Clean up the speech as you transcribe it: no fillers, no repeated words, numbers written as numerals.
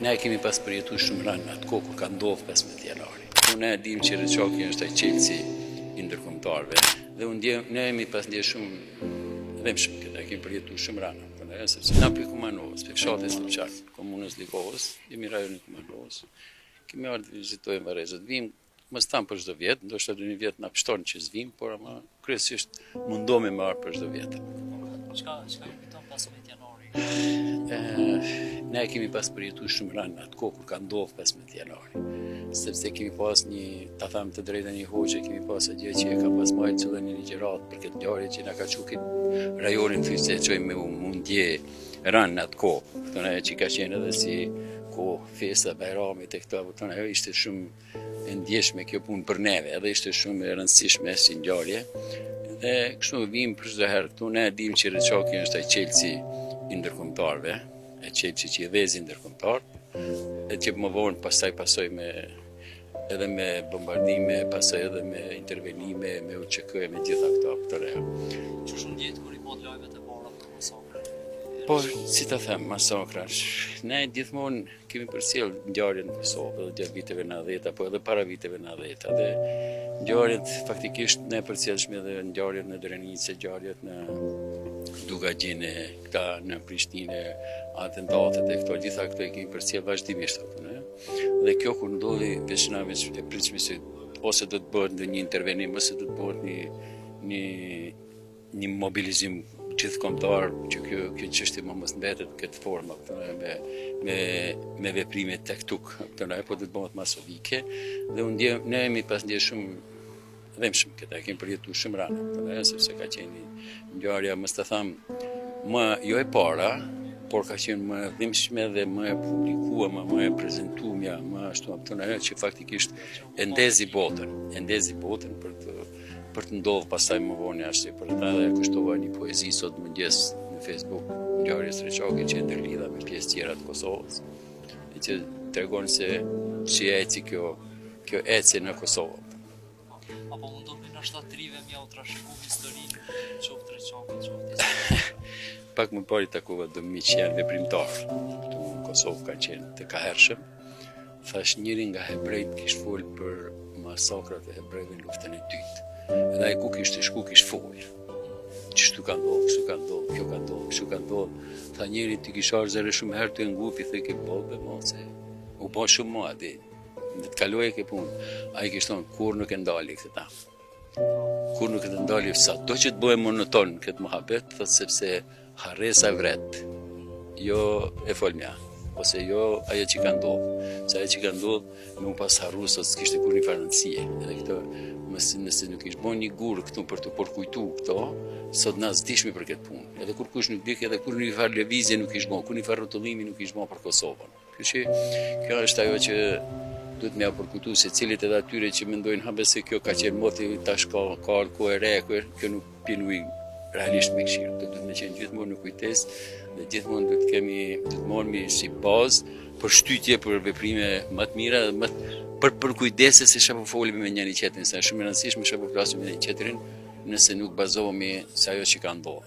Ne kemi pas përjetu shumë rënë atë kohë kur ka ndodhur 15 janari. Ne dim që Reçaki është ai Chelsea i ndërkombëtarëve dhe ne jemi pas ndje shumë dhemshëm këtë, kemi përjetu shumë rënë, sepse na për Kumanovës, për fshatin Slupçak, komunës Likovës, jemi rajonin Kumanovës, kemi ardhur të vizitojmë Varrezët, vim mos tam për çdo vjet, ndoshta një vjet na pështon që zvim, por ama kryesisht mundohemi me marr për çdo vjet. Çka kujton 15 janari? Ne kemi pas përjetu shumë rënë atë kohë kur ka ndodhur 15 janari. Sepse kemi pas ta them të drejtën, një hoxhë, kemi pas gjë që e ka pas marrë cëllën një ligjërat për këtë ngjarje që na ka çuar rajonin fyse e çojmë me mundje rënë atë kohë. Këto që ka qenë edhe si kohë festa Bajramit e këto, ajo ishte shumë e ndjeshme kjo punë për neve, edhe ishte shumë e rëndësishme si ngjarje. Dhe kështu vim për çdo herë këtu, ne dim që Reçaki është ai Chelsea i ndërkombëtarëve, ai Chelsea që i vezi ndërkombëtar, e që më vonë pasoj edhe me bombardime, pasoj edhe me intervenime, me UÇK, me gjitha këto reja. Që shumë ndjetë kur i mod lajmet e para për masakra? Po, si ta them, masakrash, ne gjithmonë kemi përcjell ngjarjen në Kosovë, edhe gjatë viteve 90 apo edhe para viteve 90, dhe ngjarjet faktikisht ne përcjellshme edhe ngjarjet në Drenicë, ngjarjet në Dugagjine, këta në Prishtinë, atentatet e këto, gjitha këto e kemi përcjell vazhdimisht apo ne. Dhe kjo kur ndodhi veç e pritshme se ose do të bëhet ndonjë intervenim, ose do të bëhet një mobilizim gjithkombëtar që kjo çështje mos mbetet në këtë formë me veprime tektuk, po do të bëhet masovike dhe ne jemi pas ndje shumë dhemshëm këtë, kemi përjetu shumë rënë, sepse ka qenë ngjarja, mos ta them, më jo e para, por ka qenë më dhimshme dhe më e publikuar, më e prezantuar, më ashtu që faktikisht e ndezi botën për të ndodhur pastaj më vonë jashtë, për ta dhe kushtova një poezi sot mëngjes në Facebook, ngjarjes Reçaki që ndërlidha me pjesë tjera të Kosovës, e që tregon se si eci kjo ecje në Kosovë. Apo mundoni ndoshta të rive mja u trashëgu historinë, qoftë Reçaki, qoftë Pak më parë i takova do miq që janë veprimtarë. Këtu në Kosovë ka qenë të kahershëm. Thash njëri nga hebrejt kishte fol për masakrat e hebrejve në luftën e dytë. Edhe ai ku kishte shku kishte fol. Çështu ka ndodhur, kështu ka ndodhur, kjo ka ndodhur, kështu ka ndodhur. Tha njëri ti kisha zëre shumë herë të ngupi, the ke bobe mose. U bë shumë më atë. Në të kaloje ke punë. Ai kishte thonë kur nuk e ndali këtë. Kur nuk e ndali sa do që të bëhem monoton këtë mohabet, thotë sepse harresa vret, jo e folmja, ose jo ajo që ka ndodhur. Se ajo që ka ndodhur nuk pas harru sot s'kishte kur një farëndësie. Edhe këto, nëse nuk ishte bën një gur këtu për të përkujtu këto, sot na zdishmi për këtë punë. Edhe kur kush nuk dik, edhe kur një farë lëvizje nuk ishte bën, kur një farë rrotullimi nuk ishte bën për Kosovën. Kjo është ajo që duhet me përkujtu se cilit edhe atyre që mendojnë habe se kjo ka qenë moti tash ka kohë e re, kjo nuk pinuj realisht me këshirë. Duhet me qenë gjithmonë në kujtesë dhe gjithmonë duhet të mormi si bazë për shtytje, për veprime më të mira, për kujdese se çfarë po folim me njëri tjetrin, sa shumë e rëndësishme çfarë po flasim me njëri tjetrin, nëse nuk bazohemi se ajo që ka ndodhur.